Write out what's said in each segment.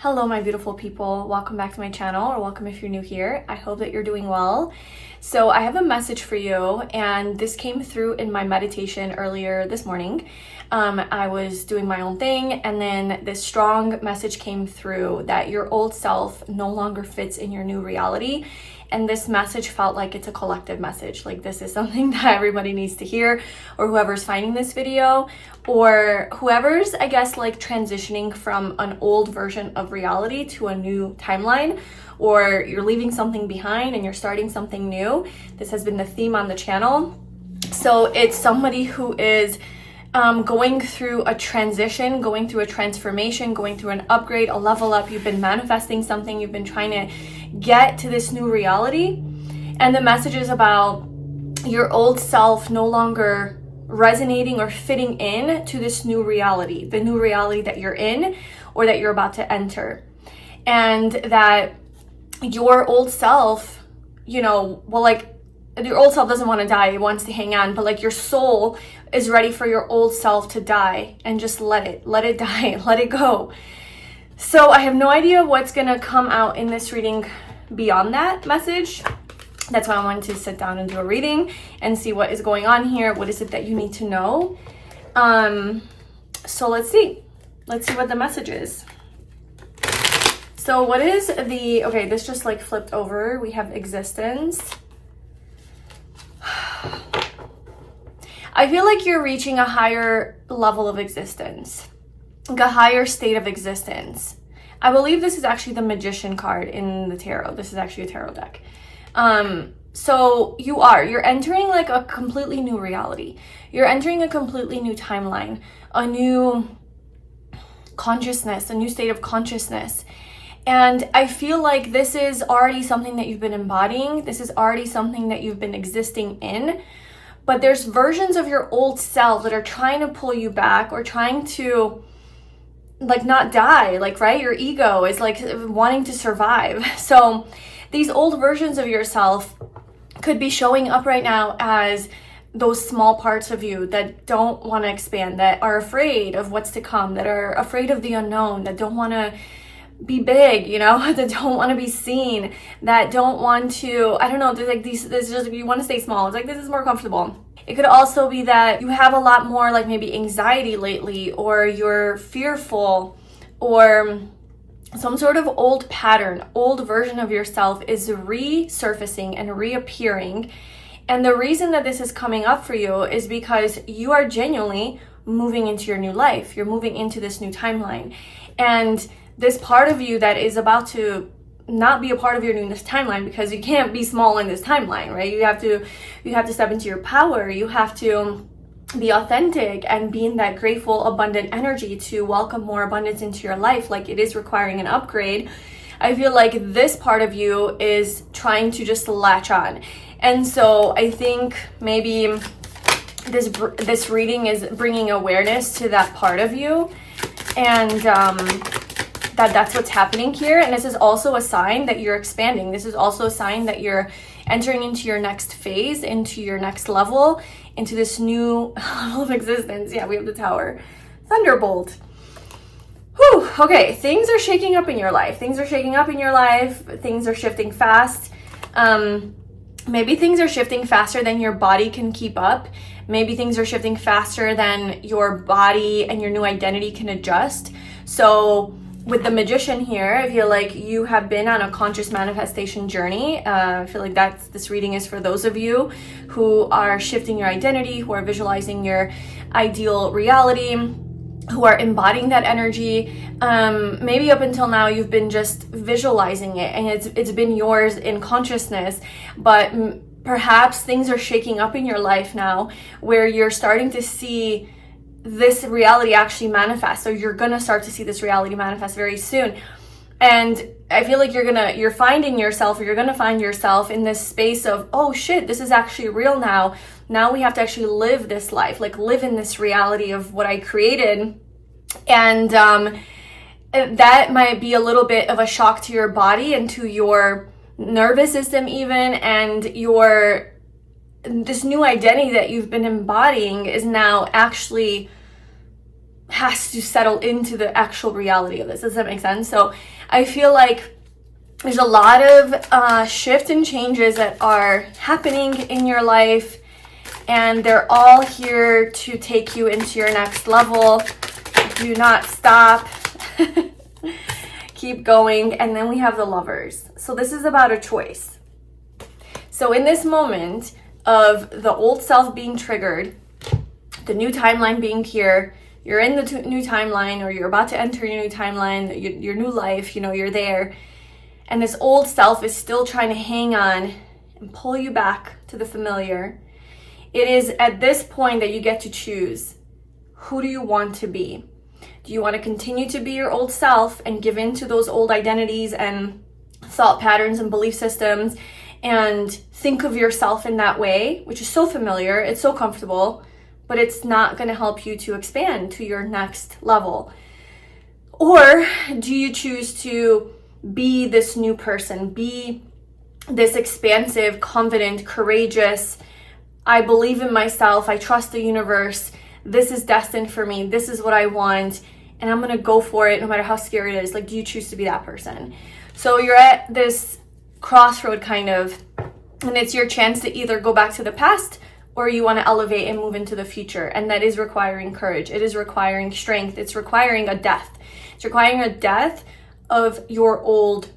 Hello, my beautiful people. Welcome back to my channel, or welcome if you're new here. I hope that you're doing well. So I have a message for you, and this came through in my meditation earlier this morning. I was doing my own thing, and then this strong message came through that your old self no longer fits in your new reality. And this message felt like it's a collective message. Like this is something that everybody needs to hear, or whoever's finding this video, or whoever's, I guess, like transitioning from an old version of reality to a new timeline, or you're leaving something behind and you're starting something new. This has been the theme on the channel. So it's somebody who is going through a transition, going through a transformation, going through an upgrade, a level up. You've been manifesting something, you've been trying to get to this new reality, and the message is about your old self no longer resonating or fitting in to this new reality, the new reality that you're in or that you're about to enter. And that your old self, your old self doesn't want to die, it wants to hang on, but like your soul is ready for your old self to die, and just let it die, let it go. So I have no idea what's gonna come out in this reading beyond that message. That's why I wanted to sit down and do a reading and see what is going on here. What is it that you need to know? So let's see what the message is. So what is this just like flipped over. We have existence. I feel like you're reaching a higher level of existence, like a higher state of existence. I believe this is actually the Magician card in the tarot. This is actually a tarot deck. So you're entering like a completely new reality. You're entering a completely new timeline, a new consciousness, a new state of consciousness. And I feel like this is already something that you've been embodying. This is already something that you've been existing in. But there's versions of your old self that are trying to pull you back, or trying to like not die, like, right? Your ego is like wanting to survive. So these old versions of yourself could be showing up right now as those small parts of you that don't want to expand, that are afraid of what's to come, that are afraid of the unknown, that don't want to be big, that don't want to be seen, that don't want to, I don't know, there's like there's just, you want to stay small. It's like, this is more comfortable. It could also be that you have a lot more like maybe anxiety lately, or you're fearful, or some sort of old pattern, old version of yourself is resurfacing and reappearing. And the reason that this is coming up for you is because you are genuinely moving into your new life. You're moving into this new timeline. And this part of you that is about to not be a part of your new timeline, because you can't be small in this timeline, right? You have to step into your power. You have to be authentic and be in that grateful, abundant energy to welcome more abundance into your life. Like, it is requiring an upgrade. I feel like this part of you is trying to just latch on. And so I think maybe this reading is bringing awareness to that part of you, and that's what's happening here. And this is also a sign that you're expanding. This is also a sign that you're entering into your next phase, into your next level, into this new level of existence. Yeah, we have the Tower. Thunderbolt. Whew, okay, things are shaking up in your life. Things are shaking up in your life. Things are shifting fast. Maybe things are shifting faster than your body can keep up. Maybe things are shifting faster than your body and your new identity can adjust. So with the Magician here, I feel like you have been on a conscious manifestation journey. I feel like this reading is for those of you who are shifting your identity, who are visualizing your ideal reality, who are embodying that energy. Maybe up until now you've been just visualizing it, and it's been yours in consciousness, but perhaps things are shaking up in your life now where you're starting to see this reality actually manifest. So you're gonna start to see this reality manifest very soon. And I feel like you're gonna find yourself in this space of, oh shit, this is actually real now. Now we have to actually live this life, like live in this reality of what I created. And that might be a little bit of a shock to your body and to your nervous system even, and this new identity that you've been embodying is now actually has to settle into the actual reality of this. Does that make sense? So I feel like there's a lot of shift and changes that are happening in your life, and they're all here to take you into your next level. Do not stop. Keep going. And then we have the Lovers. So this is about a choice. So in this moment of the old self being triggered, the new timeline being here, you're in the new timeline, or you're about to enter your new timeline, your new life, you know, you're there. And this old self is still trying to hang on and pull you back to the familiar. It is at this point that you get to choose, who do you want to be? Do you want to continue to be your old self and give in to those old identities and thought patterns and belief systems and think of yourself in that way, which is so familiar, it's so comfortable, but it's not going to help you to expand to your next level? Or do you choose to be this new person, be this expansive, confident, courageous, I believe in myself, I trust the universe, this is destined for me, this is what I want, and I'm going to go for it no matter how scary it is? Like, do you choose to be that person? So you're at this crossroad kind of, and it's your chance to either go back to the past, or you want to elevate and move into the future. And that is requiring courage. It is requiring strength. It's requiring a death. It's requiring a death of your old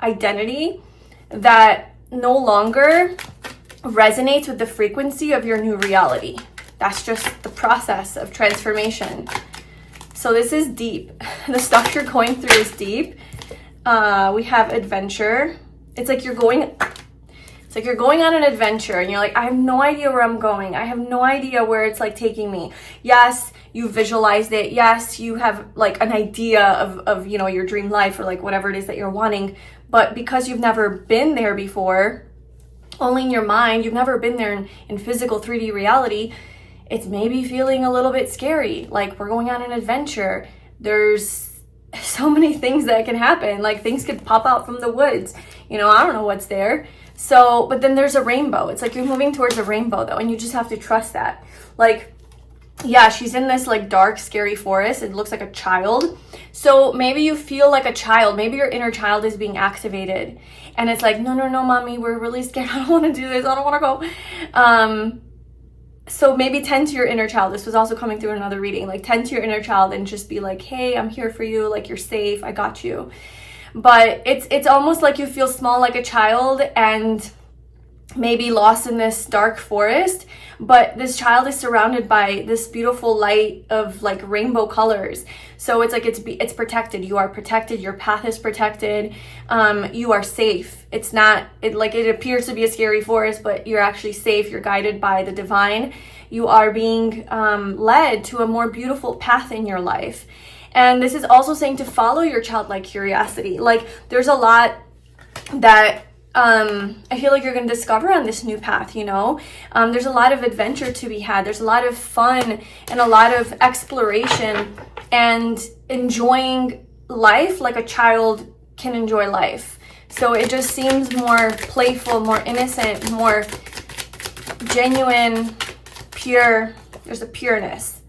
identity that no longer resonates with the frequency of your new reality. That's just the process of transformation. So this is deep. The stuff you're going through is deep. We have adventure. It's like you're going on an adventure and you're like, I have no idea where I'm going. I have no idea where it's like taking me. Yes, you visualized it. Yes, you have like an idea of you know, your dream life or like whatever it is that you're wanting. But because you've never been there before, only in your mind, you've never been there in physical 3D reality, it's maybe feeling a little bit scary. Like, we're going on an adventure. There's so many things that can happen. Like, things could pop out from the woods. You know, I don't know what's there. So, but then there's a rainbow. It's like you're moving towards a rainbow though, and you just have to trust that. Like, yeah, she's in this like dark, scary forest. It looks like a child. So maybe you feel like a child. Maybe your inner child is being activated. And it's like, no, mommy, we're really scared. I don't want to do this. I don't want to go. So maybe tend to your inner child. This was also coming through another reading. Like, tend to your inner child and just be like, hey, I'm here for you. Like, you're safe. I got you. But it's almost like you feel small like a child and maybe lost in this dark forest, but this child is surrounded by this beautiful light of like rainbow colors. So it's like it's protected. You are protected. Your path is protected. You are safe. It's not it appears to be a scary forest, but you're actually safe. You're guided by the divine. You are being led to a more beautiful path in your life. And this is also saying to follow your childlike curiosity. Like, there's a lot that I feel like you're going to discover on this new path, you know? There's a lot of adventure to be had. There's a lot of fun and a lot of exploration and enjoying life like a child can enjoy life. So it just seems more playful, more innocent, more genuine, pure. There's a pureness.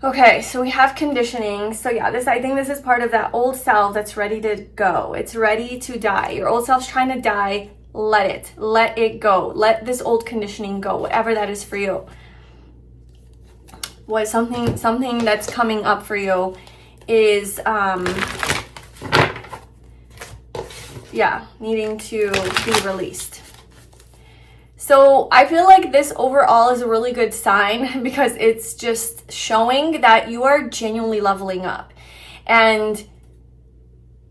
Okay, so we have conditioning. So yeah, I think this is part of that old self that's ready to go. It's ready to die. Your old self's trying to die. Let it go. Let this old conditioning go, whatever that is for you. What something that's coming up for you is needing to be released. So I feel like this overall is a really good sign because it's just showing that you are genuinely leveling up. And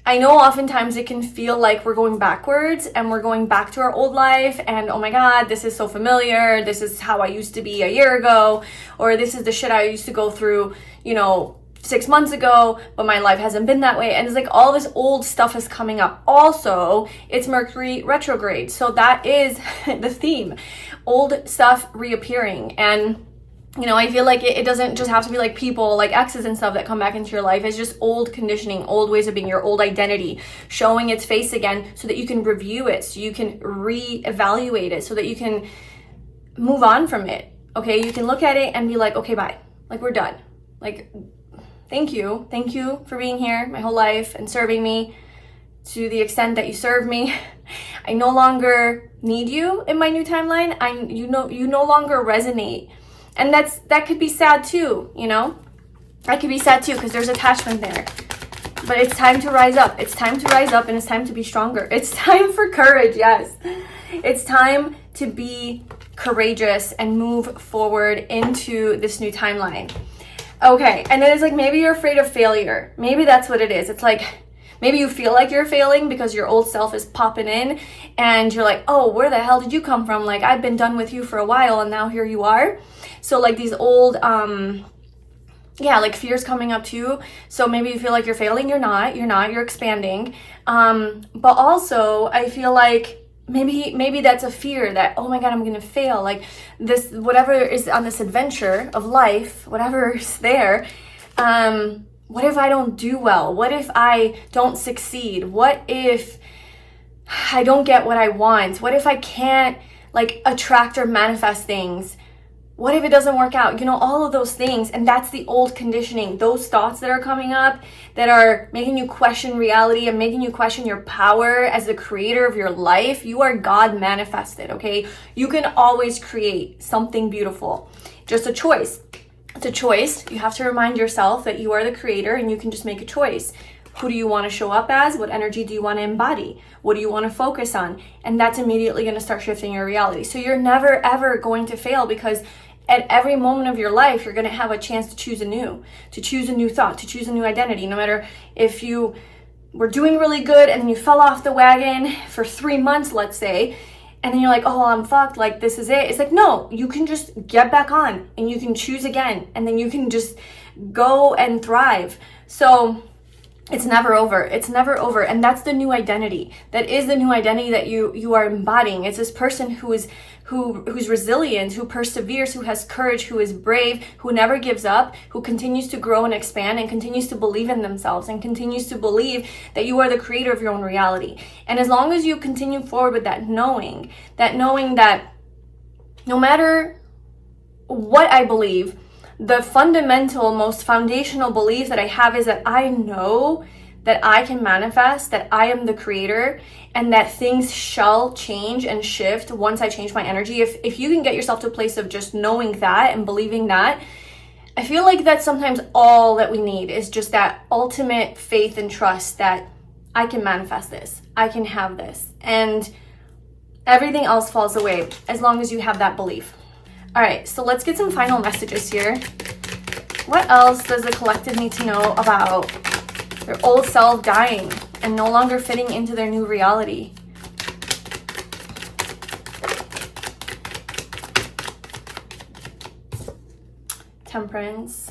I know oftentimes it can feel like we're going backwards and we're going back to our old life and, oh my God, this is so familiar. This is how I used to be a year ago, or this is the shit I used to go through, 6 months ago, but my life hasn't been that way. And it's like all this old stuff is coming up. Also, it's Mercury retrograde. So that is the theme. Old stuff reappearing. And, I feel like it doesn't just have to be like people, like exes and stuff that come back into your life. It's just old conditioning, old ways of being, your old identity, showing its face again so that you can review it, so you can reevaluate it, so that you can move on from it. Okay, you can look at it and be like, okay, bye. Like, we're done. Like, thank you for being here my whole life and serving me to the extent that you serve me. I no longer need you in my new timeline. You no longer resonate. And that could be sad too, you know? That could be sad too, because there's attachment there. But it's time to rise up. It's time to rise up, and it's time to be stronger. It's time for courage, yes. It's time to be courageous and move forward into this new timeline. Okay, and then it's like, maybe you're afraid of failure. Maybe that's what it is. It's like, maybe you feel like you're failing because your old self is popping in and you're like, oh, where the hell did you come from? Like, I've been done with you for a while and now here you are. So like these old, like fears coming up too. So maybe you feel like you're failing. You're not, you're expanding. But also I feel like maybe that's a fear that, oh my God, I'm going to fail. Like this, whatever is on this adventure of life, whatever is there, what if I don't do well? What if I don't succeed? What if I don't get what I want? What if I can't like attract or manifest things? What if it doesn't work out? You know, all of those things. And that's the old conditioning. Those thoughts that are coming up that are making you question reality and making you question your power as the creator of your life. You are God manifested, okay? You can always create something beautiful. Just a choice. It's a choice. You have to remind yourself that you are the creator and you can just make a choice. Who do you want to show up as? What energy do you want to embody? What do you want to focus on? And that's immediately going to start shifting your reality. So you're never, ever going to fail, because at every moment of your life, you're going to have a chance to choose anew, to choose a new thought, to choose a new identity. No matter if you were doing really good and then you fell off the wagon for 3 months, let's say, and then you're like, oh, I'm fucked, like this is it. It's like, no, you can just get back on and you can choose again, and then you can just go and thrive. So it's never over. It's never over. And that's the new identity. That is the new identity that you are embodying. It's this person who's resilient, who perseveres, who has courage, who is brave, who never gives up, who continues to grow and expand and continues to believe in themselves and continues to believe that you are the creator of your own reality. And as long as you continue forward with that knowing that no matter what I believe, the fundamental, most foundational belief that I have is that I know that I can manifest, that I am the creator, and that things shall change and shift once I change my energy. If you can get yourself to a place of just knowing that and believing that, I feel like that's sometimes all that we need, is just that ultimate faith and trust that I can manifest this, I can have this, and everything else falls away as long as you have that belief. All right, so let's get some final messages here. What else does the collective need to know about their old self dying and no longer fitting into their new reality? Temperance.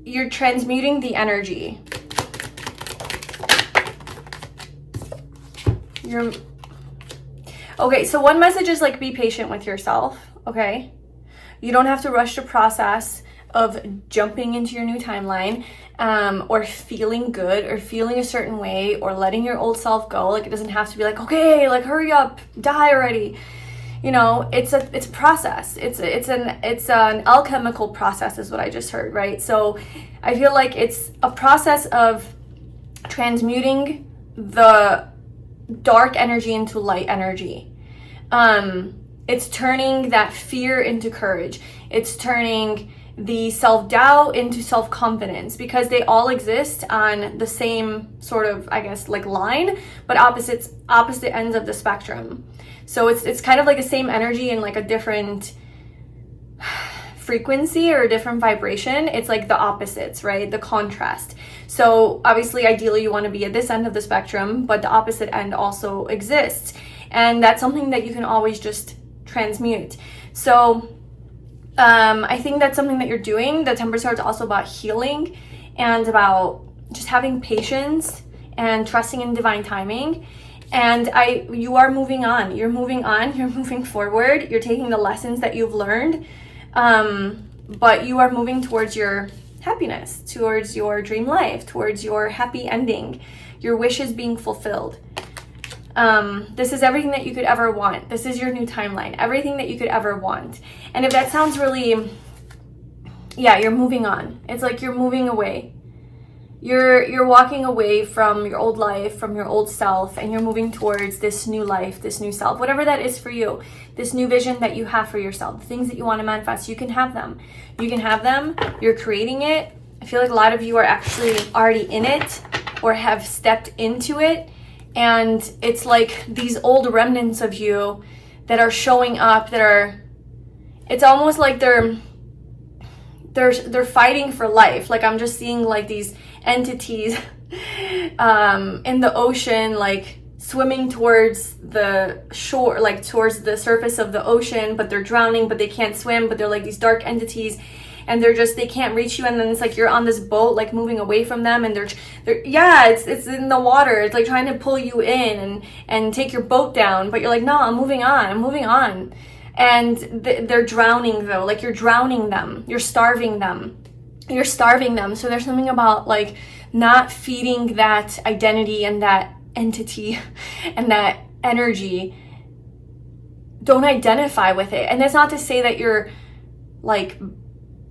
You're transmuting the energy. Okay, so one message is like, be patient with yourself, okay? You don't have to rush the process of jumping into your new timeline, or feeling good or feeling a certain way or letting your old self go. Like, it doesn't have to be like, okay, like hurry up, die already. You know, it's a process. It's an alchemical process is what I just heard, right? So I feel like it's a process of transmuting the dark energy into light energy. It's turning that fear into courage. It's turning the self-doubt into self-confidence, because they all exist on the same sort of, I guess, like line, but opposite ends of the spectrum. So it's kind of like the same energy in like a different frequency or a different vibration. It's like the opposites, right? The contrast. So obviously, ideally, you want to be at this end of the spectrum, but the opposite end also exists. And that's something that you can always just transmute. So I think that's something that you're doing. The Temperance card is also about healing and about just having patience and trusting in divine timing. And you are moving on. You're moving on. You're moving forward. You're taking the lessons that you've learned. But you are moving towards your happiness, towards your dream life, towards your happy ending, your wishes being fulfilled. This is everything that you could ever want. This is your new timeline, everything that you could ever want. And if that sounds really yeah, you're moving on. It's like you're moving away. You're walking away from your old life, from your old self, and you're moving towards this new life, this new self, whatever that is for you, this new vision that you have for yourself, the things that you want to manifest. You can have them. You can have them. You're creating it. I feel like a lot of you are actually already in it or have stepped into it. And it's like these old remnants of you that are showing up, it's almost like they're fighting for life. Like I'm just seeing like these entities in the ocean, like swimming towards the shore, like towards the surface of the ocean, but they're drowning, but they can't swim, but they're like these dark entities, and they can't reach you. And then it's like you're on this boat, like moving away from them, and it's in the water. It's like trying to pull you in and take your boat down, but you're like, no, I'm moving on. And they're drowning though, like you're drowning them, you're starving them. So there's something about like not feeding that identity and that entity and that energy. Don't identify with it. And that's not to say that you're like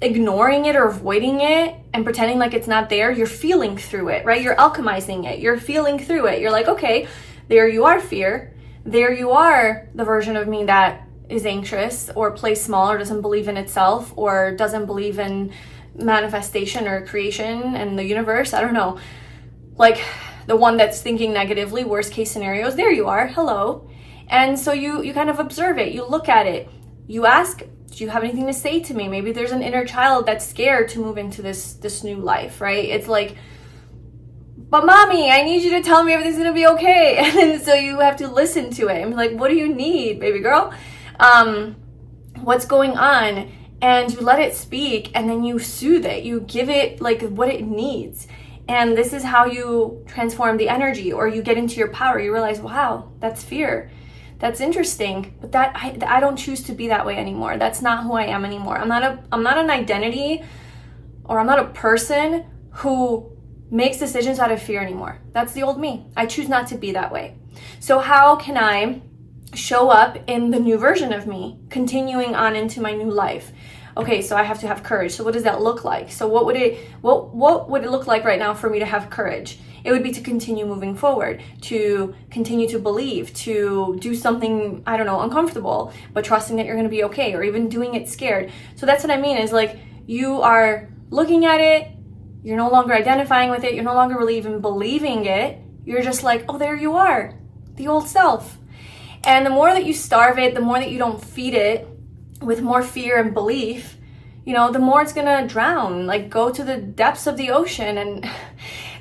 ignoring it or avoiding it and pretending like it's not there. You're feeling through it, right? You're alchemizing it. You're feeling through it. You're like, okay, there you are, fear. There you are, the version of me that is anxious or plays small or doesn't believe in itself or doesn't believe in manifestation or creation and the universe. I don't know. Like the one that's thinking negatively, worst case scenarios. There you are. Hello. And so you kind of observe it. You look at it. You ask, do you have anything to say to me? Maybe there's an inner child that's scared to move into this new life, right? It's like, but mommy, I need you to tell me everything's gonna be okay. And then so you have to listen to it and be like, what do you need, baby girl? What's going on? And you let it speak, and then you soothe it. You give it like what it needs. And this is how you transform the energy, or you get into your power. You realize, wow, that's fear. That's interesting, but I don't choose to be that way anymore. That's not who I am anymore. I'm not an identity, or I'm not a person who makes decisions out of fear anymore. That's the old me. I choose not to be that way. So how can I show up in the new version of me, continuing on into my new life? Okay, so I have to have courage. So what does that look like? So what would it look like right now for me to have courage? It would be to continue moving forward, to continue to believe, to do something, I don't know, uncomfortable, but trusting that you're going to be okay, or even doing it scared. So that's what I mean, is like you are looking at it, you're no longer identifying with it, you're no longer really even believing it. You're just like, oh, there you are, the old self. And the more that you starve it, the more that you don't feed it with more fear and belief, the more it's gonna drown, like go to the depths of the ocean. And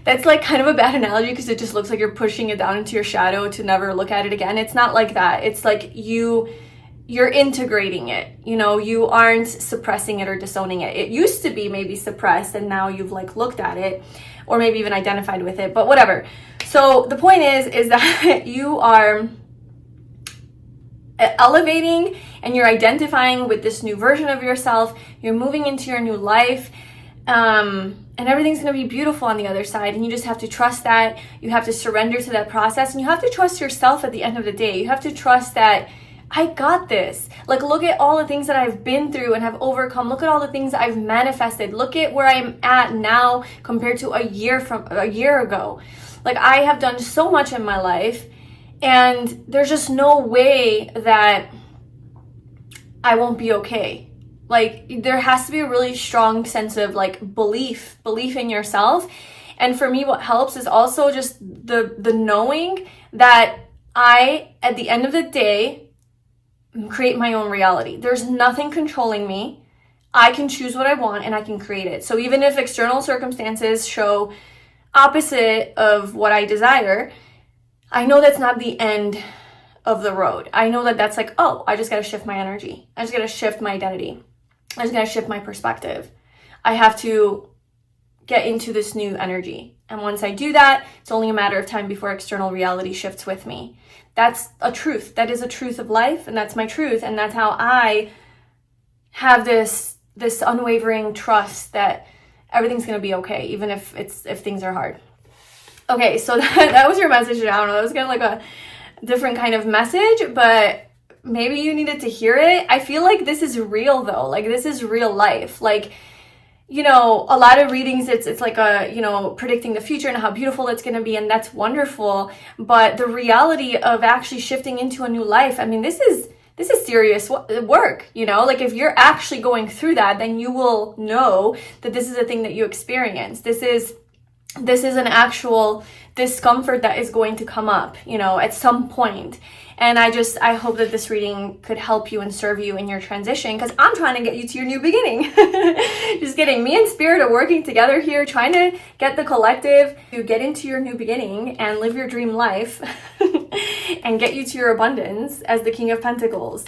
that's like kind of a bad analogy because it just looks like you're pushing it down into your shadow to never look at it again. It's not like that. It's like you're integrating it. You aren't suppressing it or disowning it. It used to be maybe suppressed, and now you've like looked at it or maybe even identified with it, but whatever. So the point is that you are elevating and you're identifying with this new version of yourself. You're moving into your new life, and everything's going to be beautiful on the other side. And you just have to trust that. You have to surrender to that process, and you have to trust yourself at the end of the day. You have to trust that I got this. Like, look at all the things that I've been through and have overcome. Look at all the things that I've manifested. Look at where I'm at now compared to a year ago. Like, I have done so much in my life, and there's just no way that I won't be okay. Like, there has to be a really strong sense of like belief in yourself. And for me, what helps is also just the knowing that I, at the end of the day, create my own reality. There's nothing controlling me. I can choose what I want and I can create it. So even if external circumstances show opposite of what I desire, I know that's not the end of the road. I know that that's like, oh, I just got to shift my energy. I just got to shift my identity. I just got to shift my perspective. I have to get into this new energy. And once I do that, it's only a matter of time before external reality shifts with me. That's a truth. That is a truth of life, and that's my truth. And that's how I have this unwavering trust that everything's going to be okay, even if things are hard. Okay, so that was your message. I don't know, that was kind of like a different kind of message, but maybe you needed to hear it. I feel like this is real though. Like, this is real life. Like, you know, a lot of readings, it's like a, you know, predicting the future and how beautiful it's going to be, and that's wonderful. But the reality of actually shifting into a new life, I mean, this is serious work, you know? Like, if you're actually going through that, then you will know that this is a thing that you experience. This is an actual discomfort that is going to come up, you know, at some point. And I hope that this reading could help you and serve you in your transition, because I'm trying to get you to your new beginning. Just kidding. Me and Spirit are working together here, trying to get the collective to get into your new beginning and live your dream life and get you to your abundance as the King of Pentacles.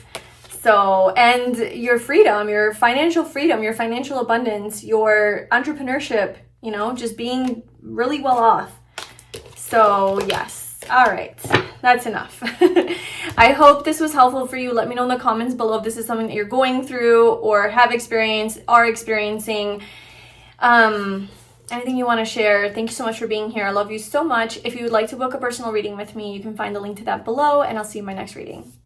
So, and your freedom, your financial freedom, your financial abundance, your entrepreneurship, you know, just being really well off. So, yes. All right, that's enough. I hope this was helpful for you. Let me know in the comments below if this is something that you're going through or have experienced, are experiencing. Anything you want to share. Thank you so much for being here. I love you so much. If you would like to book a personal reading with me, you can find the link to that below, and I'll see you in my next reading.